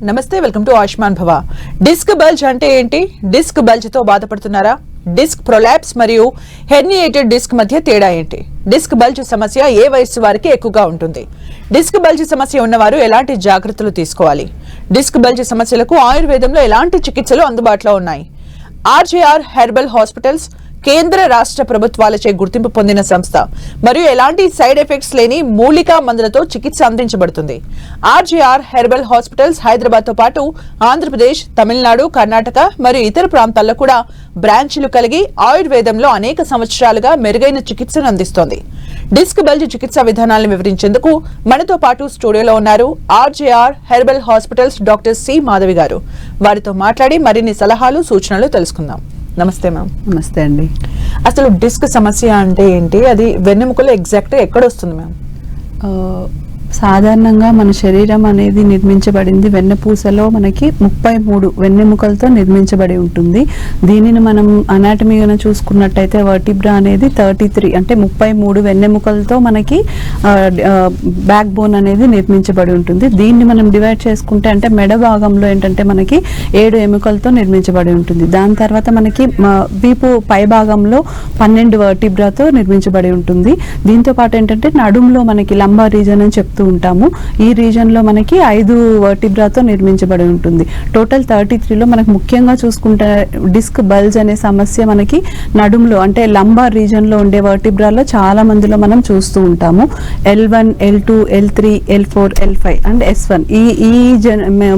నమస్తే, welcome to Ayushman భవ. Disc bulge అంటే ఏంటి? డిస్క్ బల్జ్ తో బాధపడుతున్నారా? డిస్క్ ప్రొలాప్స్ మరియు హెర్నియేటెడ్ డిస్క్ మధ్య తేడా ఏంటి? డిస్క్ బల్జ్ సమస్య ఏ వయస్సు వారికి ఎక్కువగా ఉంటుంది? డిస్క్ బల్జ్ సమస్య ఉన్నవారు ఎలాంటి జాగ్రత్తలు తీసుకోవాలి? డిస్క్ బల్జ్ సమస్యలకు ఆయుర్వేదంలో ఎలాంటి చికిత్సలు అందుబాటులో ఉన్నాయి? ఆర్జేఆర్ హెర్బల్ హాస్పిటల్స్ కేంద్ర రాష్ట్ర ప్రభుత్వాలచే గుర్తింపు పొందిన సంస్థ మరియు ఎలాంటి సైడ్ ఎఫెక్ట్స్ లేని మూలికా మందులతో చికిత్స అందించబడుతుంది. ఆర్జేఆర్ హెర్బల్ హాస్పిటల్స్ హైదరాబాద్ తో పాటు ఆంధ్రప్రదేశ్, తమిళనాడు, కర్ణాటక మరియు ఇతర ప్రాంతాల్లో కూడా బ్రాంచ్లు కలిగి ఆయుర్వేదంలో అనేక సంవత్సరాలుగా మెరుగైన చికిత్సను అందిస్తోంది. డిస్క్ బల్జ్ చికిత్సా విధానాలను వివరించేందుకు మనతో పాటు స్టూడియోలో ఉన్నారు RJR herbal hospitals doctor C Madhavi గారు. వారితో మాట్లాడి మరిన్ని సలహాలు, సూచనలు తెలుసుకుందాం. నమస్తే మ్యామ్. నమస్తే అండి. అసలు డిస్క్ సమస్య అంటే ఏంటి? అది వెన్నెముకలో ఎగ్జాక్ట్ ఎక్కడ వస్తుంది మ్యామ్? సాధారణంగా మన శరీరం అనేది నిర్మించబడింది వెన్నపూసలో మనకి 33 వెన్నెముకలతో నిర్మించబడి ఉంటుంది. దీనిని మనం అనాటమీగా చూసుకున్నట్టయితే వర్టిబ్రా అనేది 33 అంటే 33 వెన్నెముకలతో మనకి బ్యాక్ బోన్ అనేది నిర్మించబడి ఉంటుంది. దీన్ని మనం డివైడ్ చేసుకుంటే అంటే మెడ భాగంలో ఏంటంటే మనకి 7 ఎముకలతో నిర్మించబడి ఉంటుంది. దాని తర్వాత మనకి వీపు పై భాగంలో 12 వర్టిబ్రాతో నిర్మించబడి ఉంటుంది. దీంతో పాటు ఏంటంటే నడుములో మనకి లంబార్ రీజన్ అని చెప్తూ ఉంటాము. ఈ రీజన్ లో మనకి 5 వర్టిబ్రాతో నిర్మించబడి ఉంటుంది. టోటల్ 33లో మనకు ముఖ్యంగా చూసుకుంటే డిస్క్ బల్జ్ అనే సమస్య మనకి నడుములో అంటే లంబార్ రీజన్ లో ఉండే వర్టిబ్రాలో చాలా మందిలో మనం చూస్తూ ఉంటాము. L1, L2, L3, L4, L5 and S1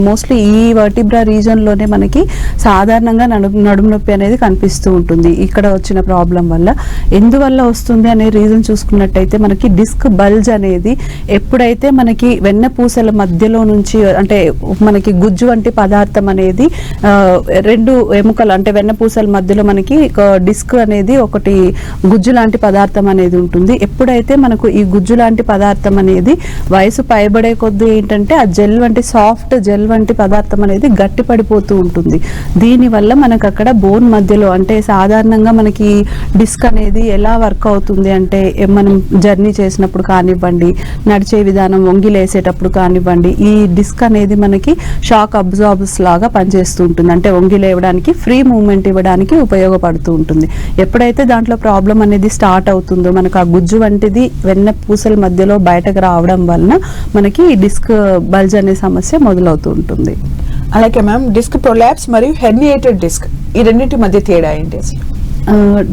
mostly ఈ వర్టిబ్రా రీజన్ లోనే మనకి సాధారణంగా నడుము నొప్పి అనేది కనిపిస్తూ ఉంటుంది. ఇక్కడ వచ్చిన ప్రాబ్లం వల్ల ఎందువల్ల వస్తుంది అనే రీజన్ చూసుకున్నట్టయితే మనకి డిస్క్ బల్జ్ అనేది ఎప్పుడైతే మనకి వెన్నపూసల మధ్యలో నుంచి అంటే మనకి గుజ్జు వంటి పదార్థం అనేది 2 ఎముకలు అంటే వెన్నపూసల మధ్యలో మనకి డిస్క్ అనేది ఒకటి గుజ్జు లాంటి పదార్థం అనేది ఉంటుంది. ఎప్పుడైతే మనకు ఈ గుజ్జు లాంటి పదార్థం అనేది వయసు పైబడే కొద్దీ ఏంటంటే ఆ జెల్ వంటి సాఫ్ట్ జెల్ వంటి పదార్థం అనేది గట్టి పడిపోతూ ఉంటుంది. దీనివల్ల మనకు అక్కడ బోన్ మధ్యలో అంటే సాధారణంగా మనకి డిస్క్ అనేది ఎలా వర్క్ అవుతుంది అంటే మనం జర్నీ చేసినప్పుడు కానివ్వండి, నడిచే విధానం, వంగి లేసేటప్పుడు కానివ్వండి, ఈ డిస్క్ అనేది మనకి షాక్ అబ్జార్బర్స్ లాగా పనిచేస్తూ ఉంటుంది. అంటే వంగి లేవడానికి, ఫ్రీ మూవ్మెంట్ ఇవ్వడానికి ఉపయోగపడుతూ ఉంటుంది. ఎప్పుడైతే దాంట్లో ప్రాబ్లం అనేది స్టార్ట్ అవుతుందో మనకు ఆ గుజ్జు వంటిది వెన్న పూసల మధ్యలో బయటకు రావడం వలన మనకి డిస్క్ బల్జ్ అనే సమస్య మొదలవుతూ ఉంటుంది. అలాగే మ్యామ్, డిస్క్ ప్రొలాప్స్ మరియు హెర్నియేటెడ్ డిస్క్ ఈ రెండింటి మధ్య తేడా ఏంటి అసలు?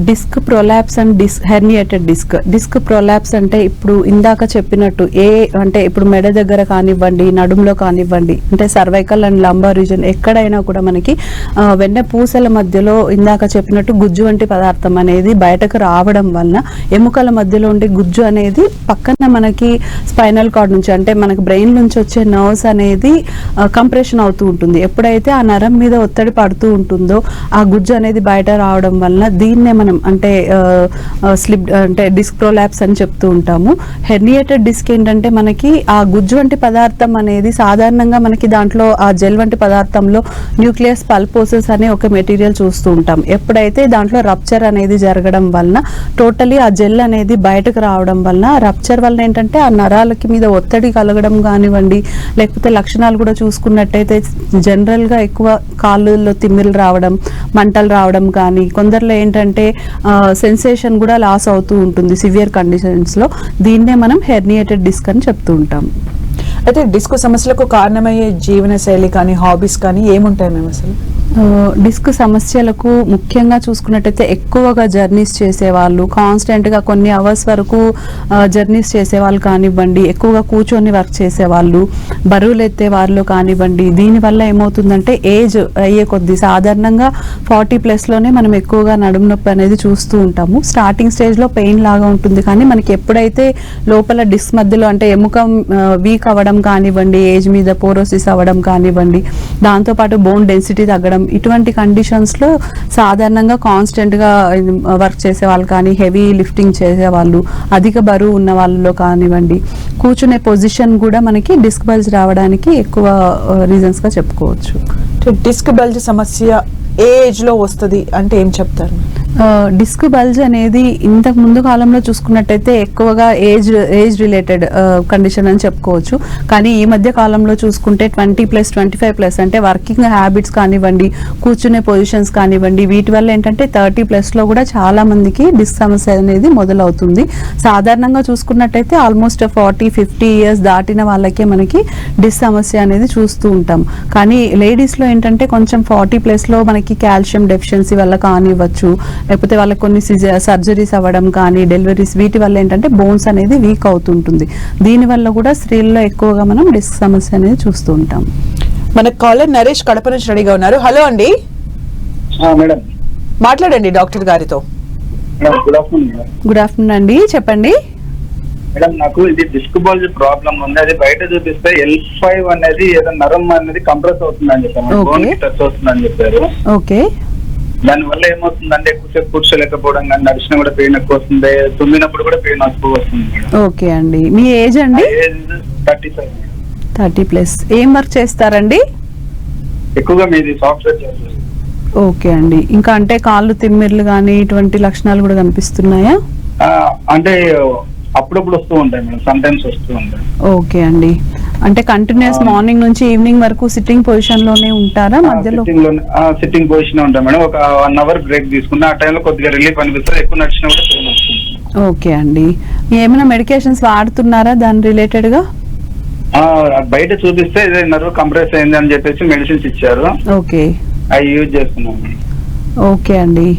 Disc prolapse and herniated disc prolapse అంటే ఇప్పుడు ఇందాక చెప్పినట్టు అంటే ఇప్పుడు మెడ దగ్గర కానివ్వండి, నడుములో కానివ్వండి, అంటే సర్వైకల్ అండ్ లంబార్ రీజన్ ఎక్కడైనా కూడా మనకి వెన్న పూసల మధ్యలో ఇందాక చెప్పినట్టు గుజ్జు వంటి పదార్థం అనేది బయటకు రావడం వలన ఎముకల మధ్యలో ఉండే గుజ్జు అనేది పక్కన మనకి స్పైనల్ కార్డ్ నుంచి అంటే మనకి బ్రెయిన్ నుంచి వచ్చే నర్వ్స్ అనేది కంప్రెషన్ అవుతూ ఉంటుంది. ఎప్పుడైతే ఆ నరం మీద ఒత్తిడి పడుతూ ఉంటుందో ఆ గుజ్జు అనేది బయట రావడం వలన దీన్నే మనం అంటే స్లిప్ అంటే డిస్క్ ప్రొలాప్స్ అని చెప్తూ ఉంటాము. హెర్నియేటెడ్ డిస్క్ ఏంటంటే మనకి ఆ గుజ్జు వంటి పదార్థం అనేది సాధారణంగా మనకి దాంట్లో ఆ జెల్ వంటి పదార్థంలో న్యూక్లియస్ పల్పోసెస్ అనే ఒక మెటీరియల్ చూస్తూ ఉంటాం. ఎప్పుడైతే దాంట్లో రప్చర్ అనేది జరగడం వలన టోటలీ ఆ జెల్ అనేది బయటకు రావడం వలన రప్చర్ వలన ఏంటంటే ఆ నరాలకి మీద ఒత్తిడి కలగడం కానివ్వండి, లేకపోతే లక్షణాలు కూడా చూసుకున్నట్టయితే జనరల్ గా ఎక్కువ కాళ్ళలో తిమ్మిలు రావడం, మంటలు రావడం కానీ, కొందరిలో ఏంటంటే సెన్సేషన్ కూడా లాస్ అవుతూ ఉంటుంది సివియర్ కండిషన్స్ లో. దీన్నే మనం హెర్నియేటెడ్ డిస్క్ అని చెప్తూ ఉంటాం. అయితే డిస్క్ సమస్యలకు కారణమయ్యే జీవన శైలి కానీ, హాబీస్ కానీ ఏముంటాయి మేము అసలు? డిస్క్ సమస్యలకు ముఖ్యంగా చూసుకున్నట్టయితే ఎక్కువగా జర్నీస్ చేసేవాళ్ళు, కాన్స్టెంట్గా కొన్ని అవర్స్ వరకు జర్నీస్ చేసేవాళ్ళు కానివ్వండి, ఎక్కువగా కూర్చొని వర్క్ చేసేవాళ్ళు, బరువులు ఎత్తే వాళ్ళు కానివ్వండి. దీనివల్ల ఏమవుతుందంటే ఏజ్ అయ్యే కొద్దీ సాధారణంగా 40+లోనే మనం ఎక్కువగా నడుము నొప్పి అనేది చూస్తూ ఉంటాము. స్టార్టింగ్ స్టేజ్లో పెయిన్ లాగా ఉంటుంది, కానీ మనకి ఎప్పుడైతే లోపల డిస్క్ మధ్యలో అంటే ఎముక వీక్ అవ్వడం కానివ్వండి, ఏజ్ మీద పోరోసిస్ అవ్వడం కానివ్వండి, దాంతోపాటు బోన్ డెన్సిటీ తగ్గడం, ఇటువంటి కండిషన్స్ లో సాధారణంగా కాన్స్టెంట్ గా వర్క్ చేసే వాళ్ళు కానీ, హెవీ లిఫ్టింగ్ చేసే వాళ్ళు, అధిక బరువు ఉన్న వాళ్ళలో కానివ్వండి, కూర్చునే పొజిషన్ కూడా మనకి డిస్క్ బల్జ్ రావడానికి ఎక్కువ రీజన్స్ గా చెప్పుకోవచ్చు. డిస్క్ బల్జ్ సమస్య ఏ ఏజ్ లో వస్తుంది అంటే ఏం చెప్తారు? డిస్క్ బల్జ్ అనేది ఇంతకు ముందు కాలంలో చూసుకున్నట్టయితే ఎక్కువగా ఏజ్ రిలేటెడ్ కండిషన్ అని చెప్పుకోవచ్చు. కానీ ఈ మధ్య కాలంలో చూసుకుంటే 20+, 25+ అంటే వర్కింగ్ హ్యాబిట్స్ కానివ్వండి, కూర్చునే పొజిషన్స్ కానివ్వండి, వీటి వల్ల ఏంటంటే 30+లో కూడా చాలా మందికి డిస్క్ సమస్య అనేది మొదలవుతుంది. సాధారణంగా చూసుకున్నట్టయితే ఆల్మోస్ట్ 40-50 ఇయర్స్ దాటిన వాళ్ళకే మనకి డిస్క్ సమస్య అనేది చూస్తూ ఉంటాం. కానీ లేడీస్లో ఏంటంటే కొంచెం 40+లో మనకి కాల్షియం డెఫిషియన్సీ వల్ల కానివ్వచ్చు, లేకపోతే వాళ్ళకి కొన్ని సర్జరీస్ అవ్వడం కానీ, డెలివరీస్, వీటి వల్ల ఏంటంటే బోన్స్ అనేది వీక్ అవుతుంటుంది. దీనివల్ల కూడా స్త్రీల్లో ఎక్కువగా మనం డిస్క్ సమస్య అనేది చూస్తూ ఉంటాం. మన కాలర్ నరేష్ కడప నుంచి రెడీగా ఉన్నారు. హలో అండి, మేడం మాట్లాడండి డాక్టర్ గారితో. Good afternoon madam. Good afternoon అండి, చెప్పండి. మేడం నాకు ఇది డిస్క్ బల్జ్ ప్రాబ్లం ఉంది. అది బయట చూపిస్తే L5 అనేది ఏదో నరం అనేది కంప్రెస్ అవుతుందని చెప్పారు, బోన్ కి టచ్ అవుతుందని చెప్పారు. ఓకే, దాని వల్ల ఏమవుతుందంటే ఎక్కువసేపు కూర్చోలేకపోవడం కానీ, నడిచినా కూడా పెయిన్ ఎక్కువ వస్తుంది, తుమ్మినప్పుడు కూడా పెయిన్ ఎక్కువ వస్తుంది మేడం. ఓకే అండి, మీ ఏజ్ అండి? 35. 30+. ఏం వర్క్ చేస్తారండి? ఎక్కువగా మీది సాఫ్ట్వేర్ చేస్తారు. ఓకే అండి, ఇంకా అంటే కాళ్ళు తిమ్మిర్లు కానీ ఇటువంటి లక్షణాలు కూడా కనిపిస్తున్నాయా? అంటే అప్పుడప్పుడు వస్తూ ఉంటాయి మేడం, సమ్ టైమ్స్ వస్తూ ఉంటాయి. ఓకే అండి, అంటే కంటిన్యూస్ మార్నింగ్ నుంచి ఈవినింగ్ వరకు సిట్టింగ్ పొజిషన్ లోనే ఉంటారా? మధ్యలో సిట్టింగ్ పొజిషన్ ఉంటాయి మేడం. ఒక 1 అవర్ బ్రేక్ తీసుకున్నా ఆ టైంలో కొద్దిగా రిలీఫ్ అనిపిస్తుంది. ఎక్కువ నడిచినా కూడా పెయిన్ వస్తుంది. ఓకే అండి, ఏమైనా మెడికేషన్స్ వాడుతున్నారా దాని రిలేటెడ్ గా? బయట చూపిస్తే ఇదే నర్వ్ కంప్రెస్ అయింది అని చెప్పేసి మెడిసిన్స్ ఇచ్చారు. ఓకే, అవి యూజ్ చేస్తున్నాం. ఓకే అండి.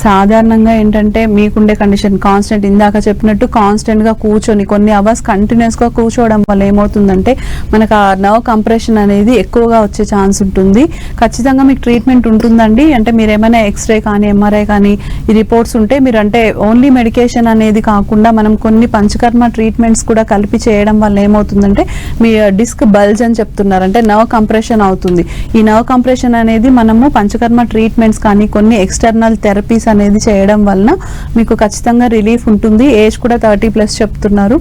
సాధారణంగా ఏంటంటే మీకుండే కండిషన్ కాన్స్టెంట్, ఇందాక చెప్పినట్టు కాన్స్టెంట్ గా కూర్చొని కొన్ని అవర్స్ కంటిన్యూస్ గా కూర్చోవడం వల్ల ఏమవుతుందంటే మనకు ఆ నర్వ్ కంప్రెషన్ అనేది ఎక్కువగా వచ్చే ఛాన్స్ ఉంటుంది. ఖచ్చితంగా మీకు ట్రీట్మెంట్ ఉంటుందండి. అంటే మీరు ఏమైనా ఎక్స్రే కానీ, ఎంఆర్ఐ కానీ ఈ రిపోర్ట్స్ ఉంటే మీరు అంటే ఓన్లీ మెడికేషన్ అనేది కాకుండా మనం కొన్ని పంచకర్మ ట్రీట్మెంట్స్ కూడా కలిపి చేయడం వల్ల ఏమవుతుందంటే మీ డిస్క్ బల్జ్ అని చెప్తున్నారు, అంటే నర్వ్ కంప్రెషన్ అవుతుంది. ఈ నర్వ్ కంప్రెషన్ అనేది మనము పంచకర్మ ట్రీట్మెంట్స్ కానీ కొన్ని ఎక్స్టర్నల్ థెరపీస్ అనేది చేయడం వలన మీకు ఖచ్చితంగా రిలీఫ్ ఉంటుంది. ఏజ్ కూడా 30+ చెప్తున్నారు.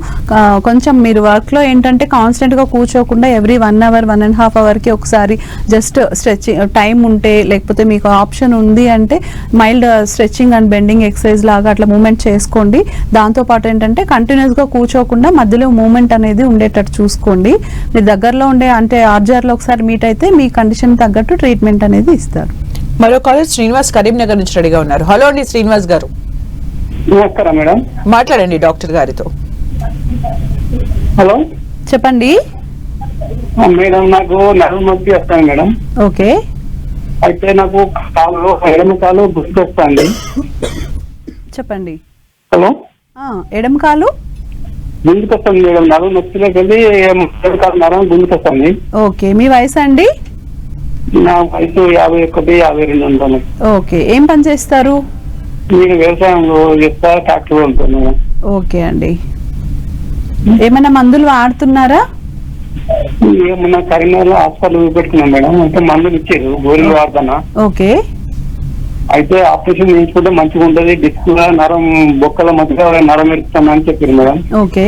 కొంచెం మీరు వర్క్లో ఏంటంటే కాన్స్టెంట్గా కూర్చోకుండా ఎవ్రీ 1 అవర్ 1.5 అవర్కి ఒకసారి జస్ట్ స్ట్రెచ్చింగ్ టైం ఉంటే, లేకపోతే మీకు ఆప్షన్ ఉంది అంటే mild stretching and bending exercise లాగా అట్లా మూమెంట్ చేసుకోండి. దాంతోపాటు ఏంటంటే కంటిన్యూస్గా కూర్చోకుండా మధ్యలో మూమెంట్ అనేది ఉండేటట్టు చూసుకోండి. మీ దగ్గరలో ఉండే అంటే ఆర్జీఆర్లో ఒకసారి మీట్ అయితే మీ కండిషన్ తగ్గట్టు ట్రీట్మెంట్ అనేది ఇస్తారు. మరో కాలర్ శ్రీనివాస్ కరీంనగర్ నుంచి రెడీగా ఉన్నారు. హలో అండి శ్రీనివాస్ గారు, నమస్కారం మేడం. మాట్లాడండి డాక్టర్ గారితో. హలో, చెప్పండి మేడం. నాకు నడుము నొప్పి వస్తాను మేడం. ఓకే, అయితే నాకు కాలు ఎడమ కాలు గుర్తొస్తుంది. చెప్పండి. హలో, ఎడమ కాలు గుంజుకొస్తుంది మేడం. నడుము నొప్పిలోకి వెళ్ళి ఎడమ కాలు నరం గుంజుకొస్తుంది. ఓకే, మీ వయసు అండి? నా వయసు 51, 52 ఉంటాను. ఓకే, ఏం పని చేస్తారు? నేను వ్యవసాయం చేస్తా, ట్రాక్టర్ ఉంటుంది మేడం. ఓకే అండి, ఏమైనా మందులు వాడుతున్నారా? ఏమన్నా కరీంనగర్ హాస్పిటల్ పెట్టుకున్నాం మేడం. అంటే మందులు ఇచ్చారు, గోళీలు వాడుతున్నా. ఓకే, అయితే ఆపరేషన్ చేయించుకుంటే మంచిగా ఉంటది, డిస్క్ నరం బొక్కల మధ్యగా నరం ఎరుకుతాను అని చెప్పారు మేడం. ఓకే,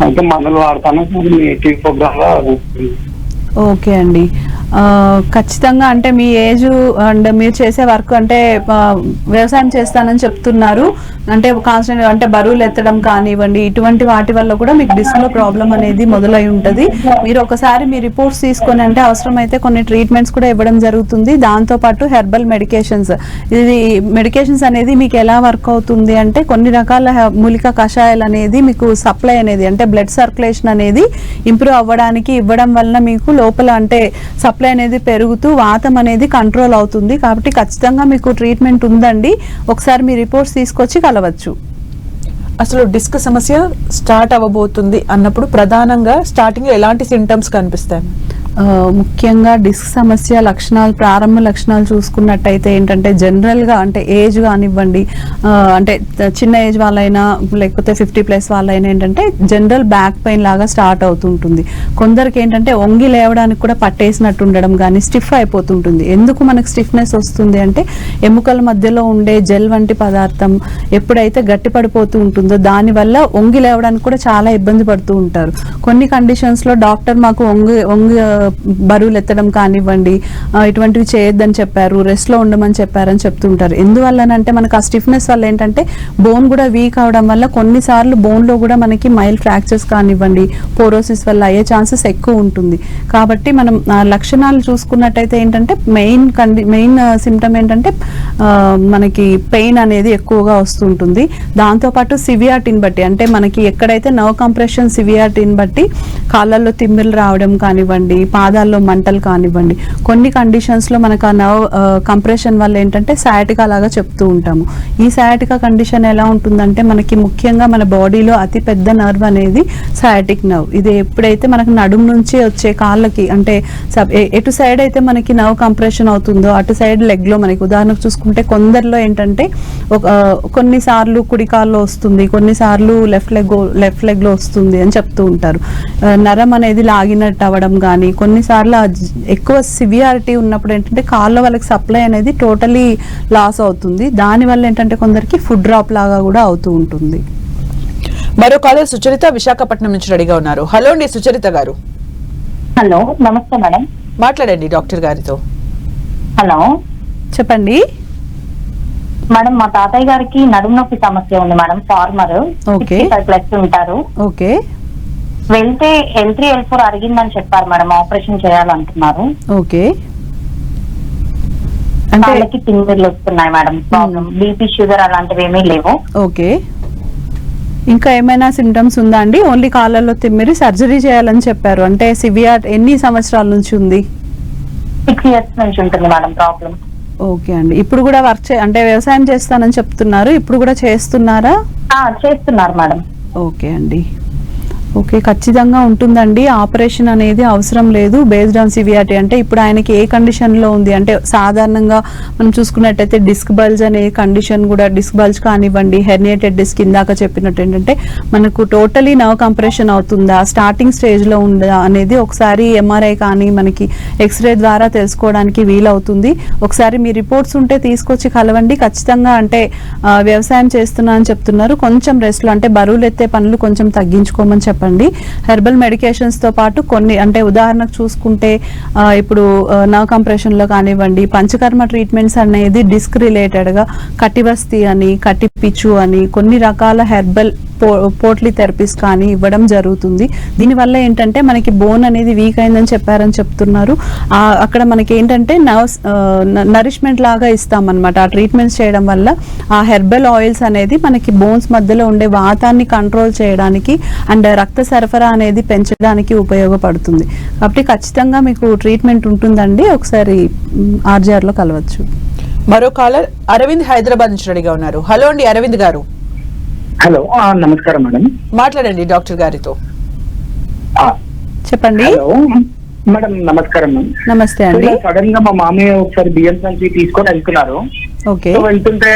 అయితే మందులు వాడతాను. టీవీ ప్రోగ్రామ్ లో ఓకే అండి. ఖచ్చితంగా అంటే మీ ఏజ్ అండ్ మీరు చేసే వర్క్ అంటే వ్యవసాయం చేస్తానని చెప్తున్నారు, అంటే కాన్స్టెంట్ అంటే బరువులు ఎత్తడం కానివ్వండి, ఇటువంటి వాటి వల్ల కూడా మీకు డిస్క్లో ప్రాబ్లం అనేది మొదలై ఉంటుంది. మీరు ఒకసారి మీ రిపోర్ట్స్ తీసుకొని అంటే అవసరమైతే కొన్ని ట్రీట్మెంట్స్ కూడా ఇవ్వడం జరుగుతుంది. దాంతోపాటు హెర్బల్ మెడికేషన్స్, ఇది మెడికేషన్స్ అనేది మీకు ఎలా వర్క్ అవుతుంది అంటే కొన్ని రకాల మూలిక కషాయాలు అనేది మీకు సప్లై అనేది అంటే బ్లడ్ సర్క్యులేషన్ అనేది ఇంప్రూవ్ అవ్వడానికి ఇవ్వడం వలన మీకు లోపల అంటే సప్లై అనేది పెరుగుతూ వాతం అనేది కంట్రోల్ అవుతుంది. కాబట్టి ఖచ్చితంగా మీకు ట్రీట్మెంట్ ఉందండి. ఒకసారి మీ రిపోర్ట్స్ తీసుకొచ్చి కలవచ్చు. అసలు డిస్క్ సమస్య స్టార్ట్ అవ్వబోతుంది అన్నప్పుడు ప్రధానంగా స్టార్టింగ్ లో ఎలాంటి సింటమ్స్ కనిపిస్తాయి? ముఖ్యంగా డిస్క్ సమస్య లక్షణాలు, ప్రారంభ లక్షణాలు చూసుకున్నట్టయితే ఏంటంటే జనరల్గా అంటే ఏజ్ కానివ్వండి, అంటే చిన్న ఏజ్ వాళ్ళైనా లేకపోతే 50+ వాళ్ళైనా ఏంటంటే జనరల్ బ్యాక్ పెయిన్ లాగా స్టార్ట్ అవుతుంటుంది. కొందరికి ఏంటంటే వంగి లేవడానికి కూడా పట్టేసినట్టు ఉండడం కానీ స్టిఫ్ అయిపోతుంటుంది. ఎందుకు మనకు స్టిఫ్నెస్ వస్తుంది అంటే ఎముకల మధ్యలో ఉండే జెల్ వంటి పదార్థం ఎప్పుడైతే గట్టి పడిపోతూ ఉంటుందో దానివల్ల వంగి లేవడానికి కూడా చాలా ఇబ్బంది పడుతూ ఉంటారు. కొన్ని కండిషన్స్లో డాక్టర్ మాకు వంగి బరువులు ఎత్తడం కానివ్వండి ఇటువంటివి చేయొద్దని చెప్పారు, రెస్ట్లో ఉండమని చెప్పారని చెప్తుంటారు. ఎందువల్లనంటే మనకు ఆ స్టిఫ్నెస్ వల్ల ఏంటంటే బోన్ కూడా వీక్ అవడం వల్ల కొన్నిసార్లు బోన్లో కూడా మనకి మైల్డ్ ఫ్రాక్చర్స్ కానివ్వండి పోరోసిస్ వల్ల అయ్యే ఛాన్సెస్ ఎక్కువ ఉంటుంది. కాబట్టి మనం లక్షణాలు చూసుకున్నట్టయితే ఏంటంటే మెయిన్ సిమ్టమ్ ఏంటంటే మనకి పెయిన్ అనేది ఎక్కువగా వస్తుంటుంది. దాంతోపాటు సివియారిటీని బట్టి అంటే మనకి ఎక్కడైతే నర్వ్ కంప్రెషన్ సివియారిటీని బట్టి కాళ్ళల్లో తిమ్మిర్లు రావడం కానివ్వండి, పాదాల్లో మంటలు కానివ్వండి, కొన్ని కండిషన్స్లో మనకు ఆ నర్వ్ కంప్రెషన్ వల్ల ఏంటంటే సయాటికా లాగా చెప్తూ ఉంటాము. ఈ సయాటికా కండిషన్ ఎలా ఉంటుందంటే మనకి ముఖ్యంగా మన బాడీలో అతి పెద్ద నర్వ్ అనేది సయాటిక్ నర్వ్. ఇది ఎప్పుడైతే మనకు నడుము నుంచి వచ్చే కాళ్ళకి అంటే ఎటు సైడ్ అయితే మనకి నర్వ్ కంప్రెషన్ అవుతుందో అటు సైడ్ లెగ్లో మనకి ఉదాహరణకు చూసుకుంటే కొందరిలో ఏంటంటే కొన్నిసార్లు కుడి కాల్లో వస్తుంది, కొన్నిసార్లు లెఫ్ట్ లెగ్లో వస్తుంది అని చెప్తూ ఉంటారు. నరం అనేది లాగినట్టు అవ్వడం కానీ కొన్నిసార్లు ఎక్కువ సివియారిటీ ఉన్నప్పుడు ఏంటంటే కాళ్ళ వాళ్ళకి సప్లై అనేది టోటలీ లాస్ అవుతుంది. దానివల్ల ఏంటంటే కొందరికి ఫుడ్ డ్రాప్ లాగా కూడా అవుతూ ఉంటుంది. మరో కాలర్ సుచరిత విశాఖపట్నం నుంచి రెడీగా ఉన్నారు. హలో అండి సుచరిత గారు. హలో నమస్తే మేడం. మాట్లాడండి డాక్టర్ గారితో. హలో చెప్పండి మేడం, మా తాతయ్య గారికి నడుము నొప్పి సమస్య ఉంది మేడం. ఫార్మర్, 65+ ఉంటారు. ఓకే, వెళ్తే L3 L4 అరిగిందని చెప్పారు మేడం. ఆపరేషన్ చేయాలంటున్నారు. ఓకే, వాళ్ళకి తిమ్మిర్లు వస్తున్నాయి మేడం. ప్రాబ్లం బీపీ షుగర్ అలాంటివి ఏమీ లేవు. ఓకే, ఇంకా ఏమైనా సిమ్టమ్స్ ఉందా అండి? ఓన్లీ కాళ్ళల్లో తిమ్మిరి, సర్జరీ చేయాలని చెప్పారు. అంటే సివియర్ ఎన్ని సంవత్సరాల నుంచి ఉంది? 6 years నుంచి ఉంటుంది మేడం ప్రాబ్లం. ఓకే అండి. ఇప్పుడు కూడా అంటే వ్యవసాయం చేస్తానని చెప్తున్నారు, ఇప్పుడు కూడా చేస్తున్నారా? చేస్తున్నారు మేడం. ఓకే అండి. ఓకే, ఖచ్చితంగా ఉంటుందండి. ఆపరేషన్ అనేది అవసరం లేదు బేస్డ్ ఆన్ సివియారిటీ. అంటే ఇప్పుడు ఆయనకి ఏ కండిషన్లో ఉంది అంటే సాధారణంగా మనం చూసుకున్నట్టయితే డిస్క్ బల్జ్ అనే కండిషన్ కూడా, డిస్క్ బల్జ్ కానివ్వండి, హెర్నియేటెడ్ డిస్క్ ఇందాక చెప్పినట్టు ఏంటంటే మనకు టోటలీ నర్వ్ కంప్రెషన్ అవుతుందా, స్టార్టింగ్ స్టేజ్లో ఉందా అనేది ఒకసారి ఎంఆర్ఐ కానీ మనకి ఎక్స్రే ద్వారా తెలుసుకోవడానికి వీలవుతుంది. ఒకసారి మీ రిపోర్ట్స్ ఉంటే తీసుకొచ్చి కలవండి. ఖచ్చితంగా అంటే వ్యవసాయం చేస్తున్నా అని చెప్తున్నారు, కొంచెం రెస్ట్లో అంటే బరువులు ఎత్తే పనులు కొంచెం తగ్గించుకోమని చెప్పండి. హెర్బల్ మెడికేషన్స్ తో పాటు కొన్ని అంటే ఉదాహరణకు చూసుకుంటే ఇప్పుడు నర్వ్ కంప్రెషన్ లో కానివ్వండి పంచకర్మ ట్రీట్మెంట్స్ అనేది డిస్క్ రిలేటెడ్ గా కటివస్తి అని, కటిపిచ్చు అని కొన్ని రకాల హెర్బల్ పోట్లీ థెరపీస్ కానీ ఇవ్వడం జరుగుతుంది. దీనివల్ల ఏంటంటే మనకి బోన్ అనేది వీక్ అయిందని చెప్పారని చెప్తున్నారు. అక్కడ మనకి ఏంటంటే నరిష్మెంట్ లాగా ఇస్తామన్నమాట. ఆ ట్రీట్మెంట్స్ చేయడం వల్ల ఆ హెర్బల్ ఆయిల్స్ అనేది మనకి బోన్స్ మధ్యలో ఉండే వాతాన్ని కంట్రోల్ చేయడానికి అండ్ రక్త సరఫరా అనేది పెంచడానికి ఉపయోగపడుతుంది. కాబట్టి ఖచ్చితంగా మీకు ట్రీట్మెంట్ ఉంటుందండి. ఒకసారి ఆర్జీఆర్లో కలవచ్చు. మరో కాలర్ అరవింద్ హైదరాబాద్ నుంచి రెడీగా ఉన్నారు. హలో అండి అరవింద్ గారు. హలో నమస్కారం మేడం. మాట్లాడండి డాక్టర్ గారితో. చెప్పండి. హలో మేడం, నమస్కారం మేడం. నమస్తే అండి. సడన్ గా మా మామయ్య ఒకసారి బియ్యం సంచి తీసుకొని వెళ్తున్నారు. ఓకే, వెళ్తుంటే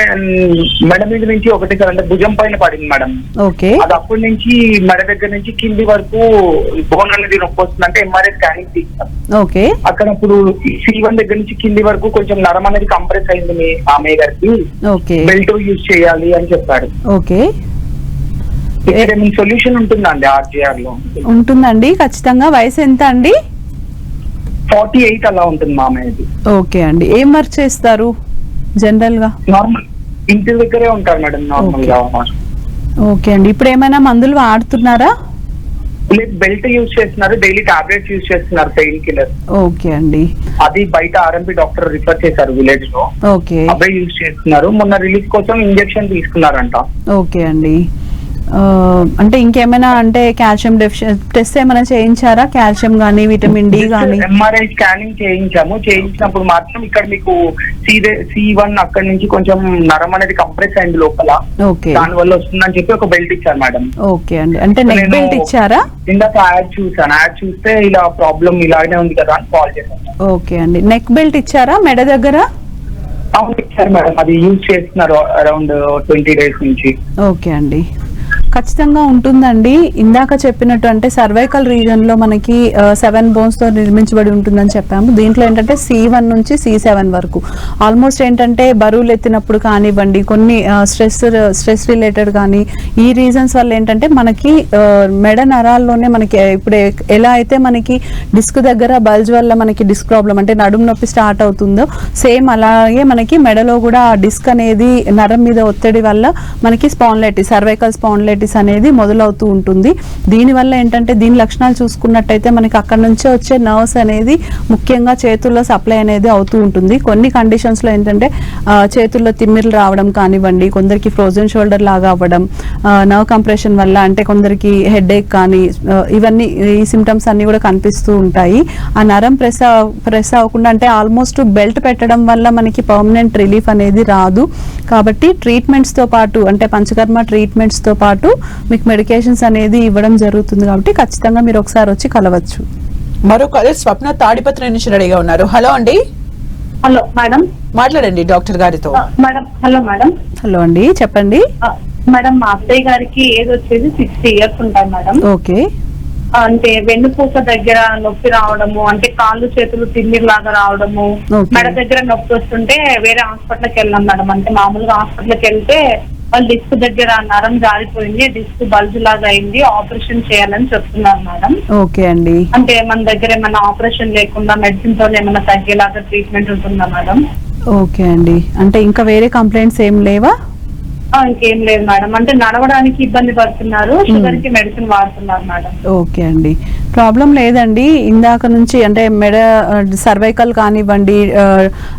మెడ మీద నుంచి ఒకటి అంటే భుజం పైన పడింది మేడం. ఓకే, అది అప్పటి నుంచి మెడ దగ్గర నుంచి కింది వరకు బోన్ అనేది నొప్పి వస్తుంది. అంటే ఎంఆర్ఐ స్కానింగ్ తీస్తాం. ఓకే, అక్కడ ఇప్పుడు C1 దగ్గర నుంచి కింది వరకు కొంచెం నరం అనేది కంప్రెస్ అయింది మీ మామయ్య గారికి. ఓకే, బెల్ట్ యూజ్ చేయాలి అని చెప్పారు. ఓకే, ఇక్కడ మీ సొల్యూషన్ ఉంటుందండి ఆర్జీఆర్ లో? ఉంటుందండి ఖచ్చితంగా. వయసు ఎంత అండి? 48 అలా ఉంటుంది మామయ్యది. ఓకే అండి. ఏం వర్క్ చేస్తారు జనరల్ గా? నార్మల్ ఇంటి దగ్గరే ఉంటారు మేడం నార్మల్ గా. ఓకే అండి. ఇప్పుడు ఏమైనా మందులు వాడుతున్నారా? లేదు, బెల్ట్ యూజ్ చేస్తున్నారు, డైలీ టాబ్లెట్స్ యూజ్ చేస్తున్నారు, పెయిన్ కిల్లర్. ఓకే అండి. అది బయట ఆర్ఎంపీ డాక్టర్ రిఫర్ చేశారు విలేజ్ లో. ఓకే, అబ్బాయి యూజ్ చేస్తున్నారు. మొన్న రిలీఫ్ కోసం ఇంజెక్షన్ తీసుకున్నారంట. ఓకే అండి. అంటే ఇంకేమైనా అంటే కాల్షియం టెస్ట్ ఏమైనా చేయించారా? కాల్షియం గానీ విటమిన్ డి గానీ? ఎంఆర్ఐ స్కానింగ్ చేయించినప్పుడు మాత్రం ఇక్కడ మీకు C1 అక్కడ నుంచి కొంచెం నరం అనేది కంప్రెస్ అయింది లోపల. ఓకే, దాని వల్ల వస్తుందని చెప్పి ఒక బెల్ట్ ఇచ్చారు మేడం. ఓకే అండి. అంటే నెక్ బెల్ట్ ఇచ్చారా? ఇందాక యాడ్ చూస్తే ఇలా ప్రాబ్లం ఇలానే ఉంది కదా అని కాల్ చేశాను. ఓకే అండి. నెక్ బెల్ట్ ఇచ్చారా మెడ దగ్గర? అవును ఇచ్చారు మేడం. అది యూజ్ చేస్తున్నారు అరౌండ్ 20 days నుంచి. ఓకే అండి. ఖచ్చితంగా ఉంటుందండి. ఇందాక చెప్పినట్టు అంటే సర్వైకల్ రీజన్ లో మనకి 7 బోన్స్ తో నిర్మించబడి ఉంటుందని చెప్పాము. దీంట్లో ఏంటంటే C1 నుంచి C7 వరకు ఆల్మోస్ట్ ఏంటంటే బరువులు ఎత్తినప్పుడు కానివ్వండి, కొన్ని స్ట్రెస్ రిలేటెడ్ కానీ ఈ రీజన్స్ వల్ల ఏంటంటే మనకి మెడ నరాల్లోనే మనకి ఇప్పుడు ఎలా అయితే మనకి డిస్క్ దగ్గర బల్జ్ వల్ల మనకి డిస్క్ ప్రాబ్లం అంటే నడుము నొప్పి స్టార్ట్ అవుతుందో సేమ్ అలాగే మనకి మెడలో కూడా ఆ డిస్క్ అనేది నరం మీద ఒత్తిడి వల్ల మనకి స్పాండిలైటిస్, సర్వైకల్ స్పాండిలైటిస్ అనేది మొదలవుతూ ఉంటుంది. దీనివల్ల ఏంటంటే దీని లక్షణాలు చూసుకున్నట్టయితే మనకి అక్కడ నుంచే వచ్చే నర్వ్స్ అనేది ముఖ్యంగా చేతుల్లో సప్లై అనేది అవుతూ ఉంటుంది. కొన్ని కండిషన్స్లో ఏంటంటే చేతుల్లో తిమ్మిర్లు రావడం కానివ్వండి, కొందరికి ఫ్రోజన్ షోల్డర్ లాగా అవ్వడం, నర్వ్ కంప్రెషన్ వల్ల అంటే కొందరికి హెడేక్ కానీ ఇవన్నీ ఈ సిమ్టమ్స్ అన్ని కూడా కనిపిస్తూ ఉంటాయి. ఆ నరం ప్రెస్ అవ్వకుండా అంటే ఆల్మోస్ట్ బెల్ట్ పెట్టడం వల్ల మనకి పర్మనెంట్ రిలీఫ్ అనేది రాదు. కాబట్టి ట్రీట్మెంట్స్తో పాటు అంటే పంచకర్మ ట్రీట్మెంట్స్తో పాటు మీకు మెడికేషన్స్ అనేది ఇవ్వడం జరుగుతుంది. కాబట్టి ఖచ్చితంగా మీరు ఒకసారి వచ్చి కలవచ్చు. మరో కాలేజ్ స్వప్న తాడిపత్రి నుంచి రెడీగా ఉన్నారు. హలో అండి. Hello madam. మాట్లాడండి డాక్టర్ గారితో. Madam hello madam. హలో అండి, చెప్పండి. మేడం మా అత్తయ్య గారికి ఏజ్ వచ్చేది 60 years ఉంటాయి మేడం. ఓకే. అంటే వెన్నుపూస దగ్గర నొప్పి రావడము, అంటే కాళ్ళు చేతులు తిమ్మిరి లాగా రావడము, మెడ దగ్గర నొప్పి వస్తుంటే వేరే హాస్పిటల్కి వెళ్ళాం మేడం. అంటే మామూలుగా హాస్పిటల్కి వెళ్తే వాళ్ళు డిస్క్ దగ్గర నరం జారిపోయింది, డిస్క్ బల్జ్ లాగా అయింది, ఆపరేషన్ చేయాలని చెప్తున్నారు మేడం. ఓకే అండి. అంటే మన దగ్గర ఏమైనా ఆపరేషన్ లేకుండా మెడిసిన్ తో ఏమైనా తగ్గేలాగా ట్రీట్మెంట్ ఉంటుందా మేడం? ఓకే అండి. అంటే ఇంకా వేరే కంప్లైంట్స్ ఏం లేవా? ఇంకేం లేదు మేడం. అంటే నడవడానికి ఇబ్బంది పడుతున్నారు, షుగర్ కి మెడిసిన్ వాడుతున్నారు మేడం. ఓకే అండి, ప్రాబ్లం లేదండి. ఇందాక నుంచి అంటే మెడ సర్వైకల్ కానివ్వండి,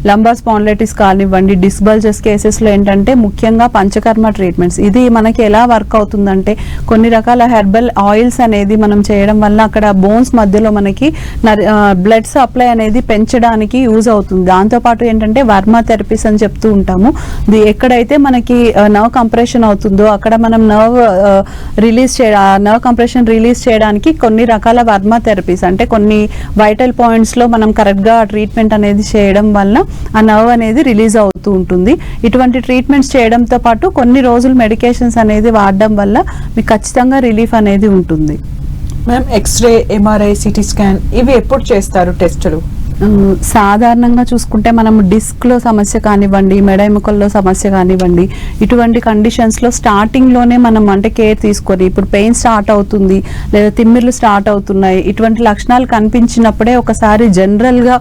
లంబార్ స్పాండిలైటిస్ కానివ్వండి, డిస్క్ బల్జెస్ కేసెస్లో ఏంటంటే ముఖ్యంగా పంచకర్మ ట్రీట్మెంట్స్ ఇది మనకి ఎలా వర్క్ అవుతుందంటే కొన్ని రకాల హెర్బల్ ఆయిల్స్ అనేది మనం చేయడం వల్ల అక్కడ బోన్స్ మధ్యలో మనకి బ్లడ్ సప్లై అనేది పెంచడానికి యూజ్ అవుతుంది. దాంతోపాటు ఏంటంటే వర్మ థెరపీస్ అని చెప్తూ ఉంటాము. ఎక్కడైతే మనకి నర్వ్ కంప్రెషన్ అవుతుందో అక్కడ మనం నర్వ్ కంప్రెషన్ రిలీజ్ చేయడానికి కొన్ని రకాల వర్మ థెరపీస్ అంటే కొన్ని వైటల్ పాయింట్స్ లో మనం కరెక్ట్ గా ట్రీట్మెంట్ అనేది చేయడం వల్ల ఆ నర్వ్ అనేది రిలీజ్ అవుతూ ఉంటుంది. ఇటువంటి ట్రీట్మెంట్స్ చేయడంతో పాటు కొన్ని రోజులు మెడికేషన్స్ అనేది వాడడం వల్ల మీకు ఖచ్చితంగా రిలీఫ్ అనేది ఉంటుంది. Ma'am X-ray, MRI, CT scan ఇవి ఎప్పుడు చేస్తారు టెస్టులు? సాధారణంగా చూసుకుంటే మనం డిస్క్లో సమస్య కానివ్వండి, మెడ ఎముకల్లో సమస్య కానివ్వండి, ఇటువంటి కండిషన్స్లో స్టార్టింగ్లోనే మనం అంటే కేర్ తీసుకొని ఇప్పుడు పెయిన్ స్టార్ట్ అవుతుంది లేదా తిమ్మిర్లు స్టార్ట్ అవుతున్నాయి ఇటువంటి లక్షణాలు కనిపించినప్పుడే ఒకసారి జనరల్గా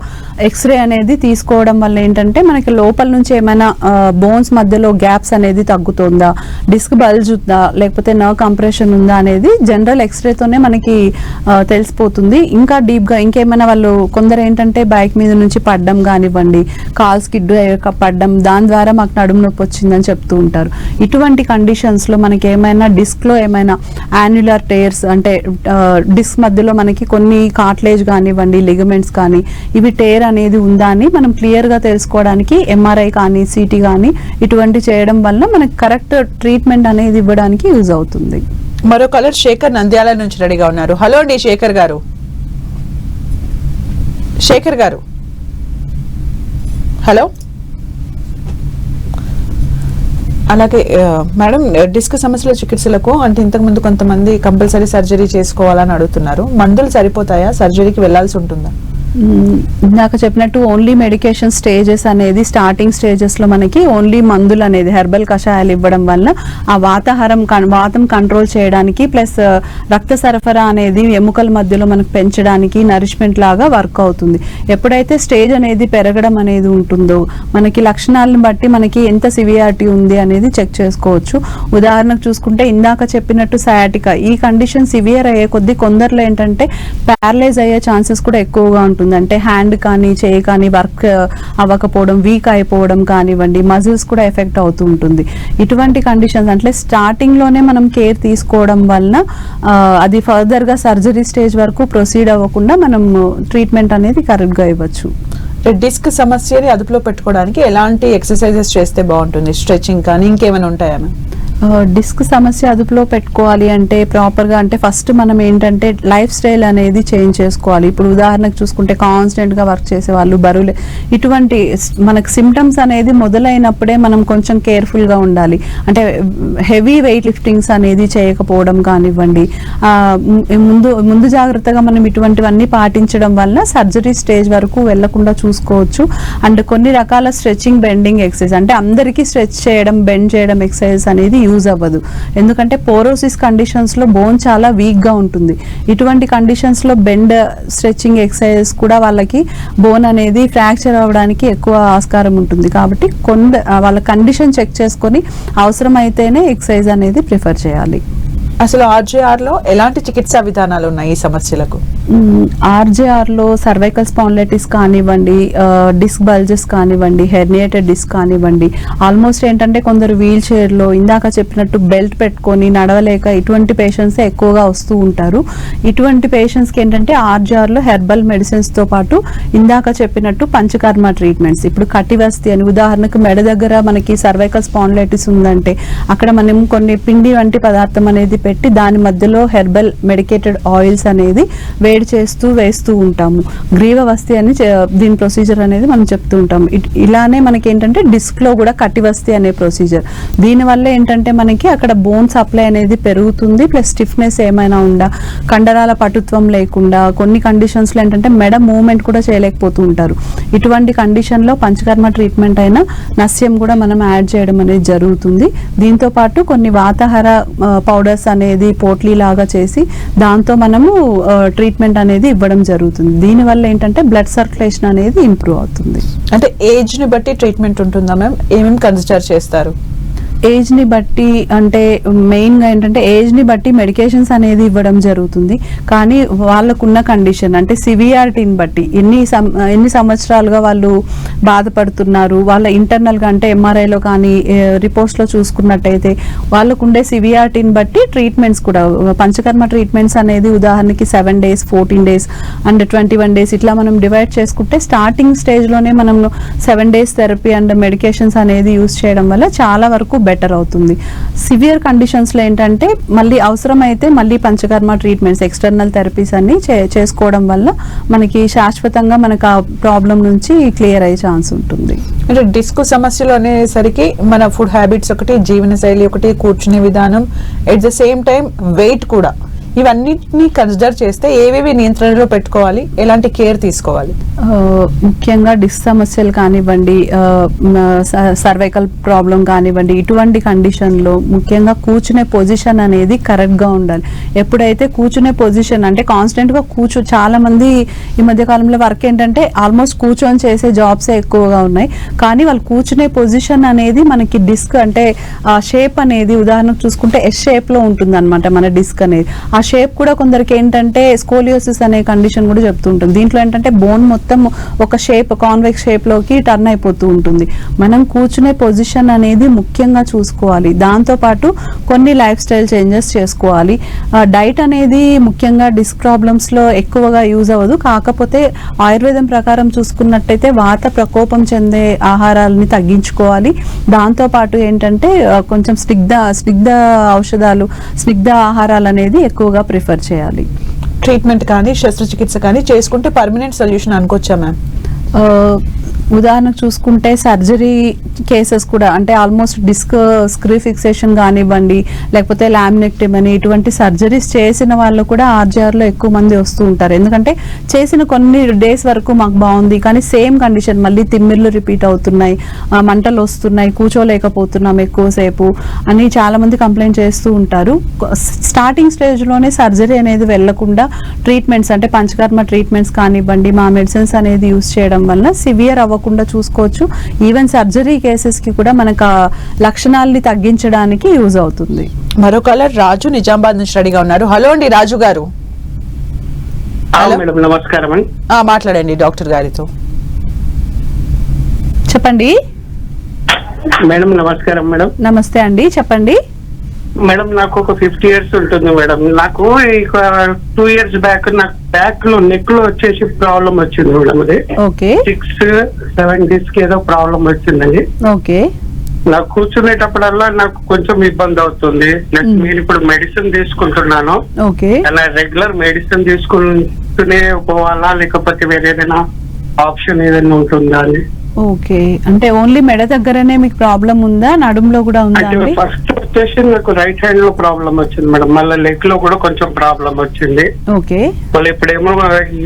ఎక్స్రే అనేది తీసుకోవడం వల్ల ఏంటంటే మనకి లోపల నుంచి ఏమైనా బోన్స్ మధ్యలో గ్యాప్స్ అనేది తగ్గుతుందా, డిస్క్ బల్జ్ ఉందా, లేకపోతే నర్వ్ కంప్రెషన్ ఉందా అనేది జనరల్ ఎక్స్రేతోనే మనకి తెలిసిపోతుంది. ఇంకా డీప్గా ఇంకేమైనా వాళ్ళు కొందరు ఏంటంటే బైక్ మీద నుంచి పడ్డం కానివ్వండి, కాల్ స్కిడ్ పడ్డం, దాని ద్వారా మాకు నడుము నొప్పి వచ్చిందని చెప్తూ ఉంటారు. ఇటువంటి కండిషన్స్లో మనకి ఏమైనా డిస్క్లో ఏమైనా యాన్యులర్ టేర్స్ అంటే డిస్క్ మధ్యలో మనకి కొన్ని కార్ట్లేజ్ కానివ్వండి, లిగమెంట్స్ కానీ ఇవి టేర్ అనేది ఉందా అని మనం క్లియర్గా తెలుసుకోవడానికి ఎంఆర్ఐ కానీ సిటీ కానీ ఇటువంటి చేయడం వల్ల మనకి కరెక్ట్ ట్రీట్మెంట్ అనేది ఇవ్వడానికి యూజ్ అవుతుంది. మరో కలర్ శేఖర్ నంద్యాల నుంచి రెడీగా ఉన్నారు. హలో అండి శేఖర్ గారు. శేఖర్ గారు హలో. అలాగే మేడం డిస్క్ సమస్యల చికిత్సలకు అంటే ఇంతకుముందు కొంతమంది కంపల్సరీ సర్జరీ చేసుకోవాలని అడుగుతున్నారు. మందులు సరిపోతాయా, సర్జరీకి వెళ్లాల్సి ఉంటుందా? ఇందాక చెప్పినట్టు ఓన్లీ మెడికేషన్ స్టేజెస్ అనేది స్టార్టింగ్ స్టేజెస్లో మనకి ఓన్లీ మందులు అనేది హెర్బల్ కషాయాలు ఇవ్వడం వల్ల ఆ వాతం కంట్రోల్ చేయడానికి ప్లస్ రక్త సరఫరా అనేది ఎముకల మధ్యలో మనకు పెంచడానికి నరిష్మెంట్ లాగా వర్క్ అవుతుంది. ఎప్పుడైతే స్టేజ్ అనేది పెరగడం అనేది ఉంటుందో మనకి లక్షణాలను బట్టి మనకి ఎంత సివియారిటీ ఉంది అనేది చెక్ చేసుకోవచ్చు. ఉదాహరణకు చూసుకుంటే ఇందాక చెప్పినట్టు సయాటికా ఈ కండిషన్ సివియర్ అయ్యే కొద్దీ కొందరిలో ఏంటంటే ప్యారలైజ్ అయ్యే ఛాన్సెస్ కూడా ఎక్కువగా ఉంటుంది. అంటే హ్యాండ్ కానీ చేయి కానీ వర్క్ అవ్వకపోవడం, వీక్ అయిపోవడం కానివ్వండి, మజిల్స్ కూడా ఎఫెక్ట్ అవుతూ ఉంటుంది. ఇటువంటి కండిషన్స్ అంటే స్టార్టింగ్ లోనే మనం కేర్ తీసుకోవడం వలన అది ఫర్దర్ గా సర్జరీ స్టేజ్ వరకు ప్రొసీడ్ అవ్వకుండా మనం ట్రీట్మెంట్ అనేది కరెక్ట్ గా ఇవ్వచ్చు. డిస్క్ సమస్యని అదుపులో పెట్టుకోవడానికి ఎలాంటి ఎక్సర్సైజెస్ చేస్తే బాగుంటుంది? స్ట్రెచింగ్ కానీ ఇంకేమైనా ఉంటాయా? డిస్క్ సమస్య అదుపులో పెట్టుకోవాలి అంటే ప్రాపర్గా అంటే ఫస్ట్ మనం ఏంటంటే లైఫ్ స్టైల్ అనేది చేంజ్ చేసుకోవాలి. ఇప్పుడు ఉదాహరణకు చూసుకుంటే కాన్స్టెంట్గా వర్క్ చేసే వాళ్ళు, బరువులే, ఇటువంటి మనకు సిమ్టమ్స్ అనేది మొదలైనప్పుడే మనం కొంచెం కేర్ఫుల్గా ఉండాలి. అంటే హెవీ వెయిట్ లిఫ్టింగ్స్ అనేది చేయకపోవడం కానివ్వండి, ముందు జాగ్రత్తగా మనం ఇటువంటివన్నీ పాటించడం వల్ల సర్జరీ స్టేజ్ వరకు వెళ్లకుండా చూసుకోవచ్చు. అండ్ కొన్ని రకాల స్ట్రెచింగ్, బెండింగ్ ఎక్సర్సైజ్, అంటే అందరికీ స్ట్రెచ్ చేయడం, బెండ్ చేయడం ఎక్సర్సైజ్ అనేది యూజ్ అవ్వదు. ఎందుకంటే పోరోసిస్ కండిషన్స్ లో బోన్ చాలా వీక్ గా ఉంటుంది. ఇటువంటి కండిషన్స్ లో బెండ్, స్ట్రెచింగ్ ఎక్సర్సైజ్ కూడా వాళ్ళకి బోన్ అనేది ఫ్రాక్చర్ అవ్వడానికి ఎక్కువ ఆస్కారం ఉంటుంది. కాబట్టి వాళ్ళ కండిషన్ చెక్ చేసుకొని అవసరమైతేనే ఎక్సర్సైజ్ అనేది ప్రిఫర్ చేయాలి. అసలు ఆర్జేఆర్ లో ఎలాంటి చికిత్సా విధానాలు ఉన్నాయి ఈ సమస్యలకు? ఆర్జేఆర్ లో సర్వైకల్ స్పాండిలైటిస్ కానివ్వండి, డిస్క్ బల్జెస్ కానివ్వండి, హెర్నియేటెడ్ డిస్క్ కానివ్వండి, ఆల్మోస్ట్ ఏంటంటే కొందరు వీల్ చైర్ లో ఇందాక చెప్పినట్టు బెల్ట్ పెట్టుకొని నడవలేక ఇటువంటి పేషెంట్స్ ఎక్కువగా వస్తూ ఉంటారు. ఇటువంటి పేషెంట్స్ కి ఏంటంటే ఆర్జేఆర్ లో హెర్బల్ మెడిసిన్స్ తో పాటు ఇందాక చెప్పినట్టు పంచకర్మ ట్రీట్మెంట్స్, ఇప్పుడు కటివస్తి అని, ఉదాహరణకు మెడ దగ్గర మనకి సర్వైకల్ స్పాండిలైటిస్ ఉందంటే అక్కడ మనం కొన్ని పిండి వంటి పదార్థం అనేది పెట్టి దాని మధ్యలో హెర్బల్ మెడికేటెడ్ ఆయిల్స్ అనేది వేడి చేస్తూ వేస్తూ ఉంటాము. గ్రీవవస్తి అని దీని ప్రొసీజర్ అనేది మనం చెప్తూ ఉంటాము. ఇలానే మనకి ఏంటంటే డిస్క్ లో కూడా కటివస్తి అనే ప్రొసీజర్. దీనివల్ల ఏంటంటే మనకి అక్కడ బోన్ సప్లై అనేది పెరుగుతుంది, ప్లస్ స్టిఫ్నెస్ ఏమైనా ఉందా, కండరాల పటుత్వం లేకుండా, కొన్ని కండిషన్స్ లో ఏంటంటే మెడ మూవ్మెంట్ కూడా చేయలేకపోతూ ఉంటారు. ఇటువంటి కండిషన్ లో పంచకర్మ ట్రీట్మెంట్ అయినా నస్యం కూడా మనం యాడ్ చేయడం అనేది జరుగుతుంది. దీంతో పాటు కొన్ని వాతాహార పౌడర్స్ అనేది పోట్లీ లాగా చేసి దాంతో మనము ట్రీట్మెంట్ అనేది ఇవ్వడం జరుగుతుంది. దీనివల్ల ఏంటంటే బ్లడ్ సర్క్యులేషన్ అనేది ఇంప్రూవ్ అవుతుంది. అంటే ఏజ్ ని బట్టి ట్రీట్మెంట్ ఉంటుందా మ్యామ్? ఏమేమి కన్సిడర్ చేస్తారు? ఏజ్ ని బట్టి అంటే మెయిన్ గా ఏంటంటే ఏజ్ ని బట్టి మెడికేషన్స్ అనేది ఇవ్వడం జరుగుతుంది. కానీ వాళ్ళకున్న కండిషన్ అంటే సివియారిటీని బట్టి ఎన్ని సంవత్సరాలుగా వాళ్ళు బాధపడుతున్నారు, వాళ్ళ ఇంటర్నల్ గా అంటే ఎంఆర్ఐలో కానీ రిపోర్ట్స్ లో చూసుకున్నట్టయితే వాళ్ళకు ఉండే సివియారిటీని బట్టి ట్రీట్మెంట్స్ కూడా, పంచకర్మ ట్రీట్మెంట్స్ అనేది ఉదాహరణకి 7 days, 14 days అండ్ 21 days ఇట్లా మనం డివైడ్ చేసుకుంటే స్టార్టింగ్ స్టేజ్ లోనే మనం 7 days థెరపీ అండ్ మెడికేషన్స్ అనేది యూజ్ చేయడం వల్ల చాలా వరకు బెటర్ అవుతుంది. సివియర్ కండిషన్స్ లో ఏంటంటే మళ్ళీ అవసరమైతే మళ్ళీ పంచకర్మ ట్రీట్మెంట్స్, ఎక్స్టర్నల్ థెరపీస్ అన్ని చేసుకోవడం వల్ల మనకి శాశ్వతంగా మనకు ఆ ప్రాబ్లం నుంచి క్లియర్ అయ్యే ఛాన్స్ ఉంటుంది. అంటే డిస్క్ సమస్యలు అనేసరికి మన ఫుడ్ హ్యాబిట్స్ ఒకటి, జీవనశైలి ఒకటి, కూర్చునే విధానం, at the same time weight కూడా, ఇవన్నిటిని కన్సిడర్ చేస్తే ఏవేవి నియంత్రణలో పెట్టుకోవాలి, ఎలాంటి కేర్ తీసుకోవాలి? ముఖ్యంగా డిస్క్ సమస్యలు కానివ్వండి, సర్వైకల్ ప్రాబ్లం కానివ్వండి, ఇటువంటి కండిషన్లో ముఖ్యంగా కూర్చునే పొజిషన్ అనేది కరెక్ట్గా ఉండాలి. ఎప్పుడైతే కూర్చునే పొజిషన్ అంటే కాన్స్టెంట్గా చాలా మంది ఈ మధ్య కాలంలో వర్క్ ఏంటంటే ఆల్మోస్ట్ కూర్చొని చేసే జాబ్సే ఎక్కువగా ఉన్నాయి. కానీ వాళ్ళు కూర్చునే పొజిషన్ అనేది మనకి డిస్క్ అంటే ఆ షేప్ అనేది ఉదాహరణకు చూసుకుంటే ఎస్ షేప్లో ఉంటుంది అనమాట మన డిస్క్ అనేది. ఆ షేప్ కూడా కొందరికి ఏంటంటే స్కోలియోసిస్ అనే కండిషన్ కూడా చెప్తూ ఉంటుంది. దీంట్లో ఏంటంటే బోన్ మొత్తం ఒక షేప్, కాన్వెక్స్ షేప్ లోకి టర్న్ అయిపోతూ ఉంటుంది. మనం కూర్చునే పొజిషన్ అనేది ముఖ్యంగా చూసుకోవాలి. దాంతో పాటు కొన్ని లైఫ్ స్టైల్ చేంజెస్ చేసుకోవాలి. డైట్ అనేది ముఖ్యంగా డిస్క్ ప్రాబ్లమ్స్ లో ఎక్కువగా యూజ్ అవ్వదు. కాకపోతే ఆయుర్వేదం ప్రకారం చూసుకున్నట్టయితే వాత ప్రకోపం చెందే ఆహారాలని తగ్గించుకోవాలి. దాంతో పాటు ఏంటంటే కొంచెం స్నిగ్ధ ఔషధాలు, స్నిగ్ధ ఆహారాలు అనేది ఎక్కువగా ప్రిఫర్ చేయాలి. ట్రీట్మెంట్ కానీ శస్త్రచికిత్స కానీ చేసుకుంటే పర్మనెంట్ సొల్యూషన్ అనుకోవచ్చా మ్యామ్? ఉదాహరణకు చూసుకుంటే సర్జరీ కేసెస్ కూడా అంటే ఆల్మోస్ట్ డిస్క్ స్క్రూ ఫిక్సేషన్ కానివ్వండి, లేకపోతే లామినెక్టమీ, ఇటువంటి సర్జరీస్ చేసిన వాళ్ళు కూడా ఆర్జీఆర్లో ఎక్కువ మంది వస్తూ ఉంటారు. ఎందుకంటే చేసిన కొన్ని డేస్ వరకు మాకు బాగుంది, కానీ సేమ్ కండిషన్ మళ్ళీ తిమ్మిర్లు రిపీట్ అవుతున్నాయి, మంటలు వస్తున్నాయి, కూర్చోలేకపోతున్నాం ఎక్కువసేపు అని చాలా మంది కంప్లైంట్ చేస్తూ ఉంటారు. స్టార్టింగ్ స్టేజ్లోనే సర్జరీ అనేది వెళ్లకుండా ట్రీట్మెంట్స్ అంటే పంచకర్మ ట్రీట్మెంట్స్ కానివ్వండి, మా మెడిసిన్స్ అనేది యూజ్ చేయడం వల్ల సివియర్ అవ్వకుండా చూసుకోవచ్చు. ఈవెన్ సర్జరీ కేసెస్ కి కూడా మనకు లక్షణాలని తగ్గించడానికి యూజ్ అవుతుంది. మరో కాలర్ రాజు నిజామాబాద్ నుంచి రెడీగా ఉన్నారు. హలో అండి రాజు గారు. మేడం నమస్కారం అండి. మాట్లాడండి డాక్టర్ గారితో. చెప్పండి మేడం. నమస్కారం మేడం. నమస్తే అండి, చెప్పండి మేడం. నాకు ఒక 50 years ఉంటుంది మేడం. నాకు 2 years బ్యాక్ నాకు బ్యాక్ లో నెక్ లో వచ్చేసి ప్రాబ్లం వచ్చింది మేడం. అది ఓకే 6-7 డిస్క్ ఏదో ప్రాబ్లం వచ్చిందండి. ఓకే నాకు కూర్చునేటప్పుడల్లా నాకు కొంచెం ఇబ్బంది అవుతుంది. నేను ఇప్పుడు మెడిసిన్ తీసుకుంటున్నాను. ఓకే. అలా రెగ్యులర్ మెడిసిన్ తీసుకుంటూనే పోవాలా, లేకపోతే వేరే ఏదైనా ఆప్షన్ ఏదైనా ఉంటుందా అని? ఓకే, అంటే ఓన్లీ మెడ దగ్గరనే మీకు ప్రాబ్లం ఉందా, నడుములో కూడా ఉందా అంటే అండి? ఫస్ట్ వచ్చేసి నాకు రైట్ హ్యాండ్ లో ప్రాబ్లం వచ్చింది మేడం, మళ్ళీ లెగ్ లో కూడా కొంచెం ప్రాబ్లం వచ్చింది. ఓకే. మళ్ళీ ఇప్పుడేమో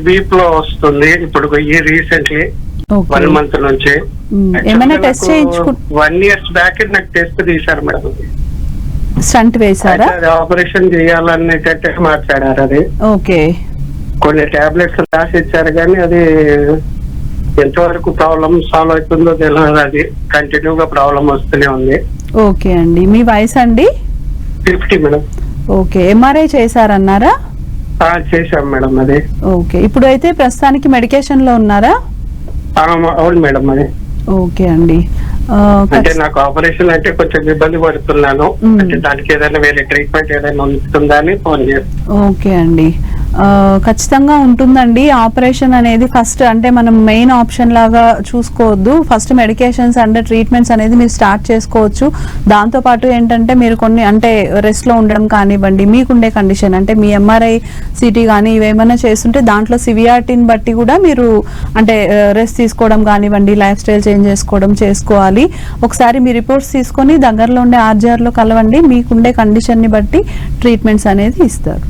వీప్ లో వస్తుంది, ఇప్పుడు ఈ రీసెంట్లీ 1 month నుంచి. ఏమైనా టెస్ట్ చేయించుకు 1 year బ్యాక్ నాకు టెస్ట్ తీశారు మేడం. స్టంట్ వేసారా? ఆపరేషన్ చేయాలనేటట్టే మాట్లాడారు. అది ఓకే. కొన్ని టాబ్లెట్స్ రాసి ఇచ్చారు కానీ అది ఎంతవరకు ప్రాబ్లం సాల్వ్ అవుతుందో తెలియదు. అది కంటిన్యూగా ప్రాబ్లం వస్తూనే ఉంది. ఓకే అండి, మీ వయసు అండి? 50 మేడం. Okay, MRI చేశారన్నారా? చేశాం మేడం. అది ఓకే, ఇప్పుడు అయితే ప్రస్తుతానికి మెడికేషన్ లో ఉన్నారా? అవును మేడం. అది ఓకే అండి. అంటే నాకు ఆపరేషన్ అంటే కొంచెం ఇబ్బంది పడుతున్నాను. అంటే దానికి ఏదైనా వేరే ట్రీట్మెంట్ ఏదైనా ఉంటుందా అని ఫోన్ చేస్తాను. ఓకే అండి, ఖచ్చితంగా ఉంటుందండి. ఆపరేషన్ అనేది ఫస్ట్ అంటే మనం మెయిన్ ఆప్షన్ లాగా చూసుకోవద్దు. ఫస్ట్ మెడికేషన్స్ అండ్ ట్రీట్మెంట్స్ అనేది మీరు స్టార్ట్ చేసుకోవచ్చు. దాంతోపాటు ఏంటంటే మీరు కొన్ని అంటే రెస్ట్లో ఉండడం కానివ్వండి, మీకుండే కండిషన్ అంటే మీ ఎంఆర్ఐ సిటీ కానీ ఇవేమైనా చేస్తుంటే దాంట్లో సివియారిటీని బట్టి కూడా మీరు అంటే రెస్ట్ తీసుకోవడం కానివ్వండి, లైఫ్ స్టైల్ చేంజ్ చేసుకోవాలి. ఒకసారి మీ రిపోర్ట్స్ తీసుకొని దగ్గరలో ఉండే ఆర్జీఆర్లో కలవండి. మీకుండే కండిషన్ని బట్టి ట్రీట్మెంట్స్ అనేది ఇస్తారు.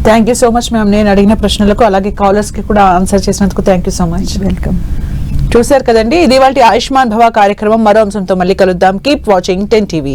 Thank you so much ma'am. నేను అడిగిన ప్రశ్నలకు అలాగే కాలర్స్ కి కూడా ఆన్సర్ చేసినందుకు thank you so much. Welcome. చూశారు కదండి, ఇది ఇవాల్టి ఆయుష్మాన్ భవ కార్యక్రమం. మరో అంశంతో మళ్ళీ కలుద్దాం. Keep watching 10 TV.